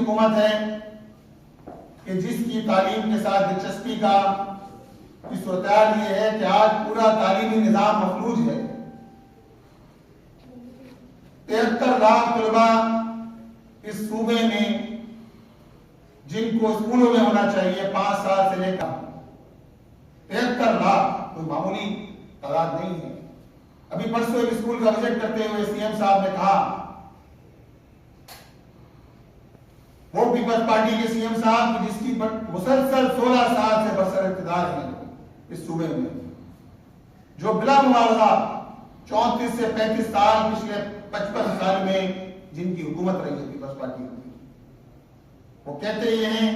हुकूमत है कि जिसकी तालीम के साथ दिलचस्पी का सूरत ये है कि आज पूरा तालीमी निज़ाम मफलूज है। 73 लाख तलबा इस सूबे में जिनको स्कूलों में होना चाहिए 5 साल से लेकर 73 लाख, कोई मामूली तादाद नहीं है। अभी परसों एक स्कूल का विजिट करते हुए सीएम साहब ने कहा, वो पीपल्स पार्टी के सीएम साहब जिसकी मुसलसल 16 साल से बरसर इक़्तिदार हैं इस सूबे में, जो बिला मुआवजा 34 से 35 साल पिछले 55 साल में जिनकी हुकूमत रही है पीपल्स पार्टी की, वो कहते ये हैं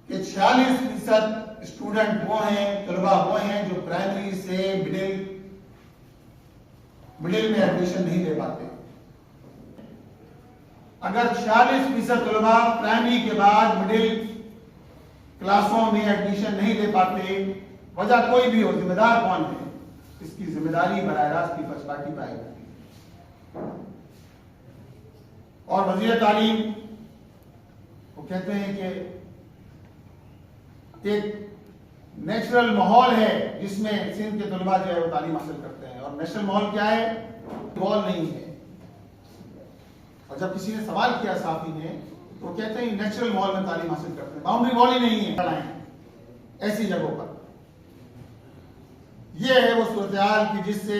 कि 46% स्टूडेंट वो हैं, तलबा वो हैं जो प्राइमरी से मिडिल में एडमिशन नहीं ले पाते। अगर 46% तलबा प्राइमरी के बाद मिडिल क्लासों में एडमिशन नहीं ले पाते, वजह कोई भी हो, जिम्मेदार कौन है? इसकी जिम्मेदारी बराह रास्त पीपल्स पार्टी पर आएगी। और वज़ीर तालीम वो कहते हैं कि एक नेचुरल माहौल है जिसमें सिंध के तलबा जो है वो तालीम हासिल करते हैं, और नेशनल माहौल क्या है? माहौल नहीं है। और जब किसी ने सवाल किया साथी ने, तो कहते हैं नेचुरल माहौल में तालीम हासिल करते हैं, बाउंड्री वॉल ही नहीं है ऐसी जगहों पर। यह है वो सूरत हाल कि जिससे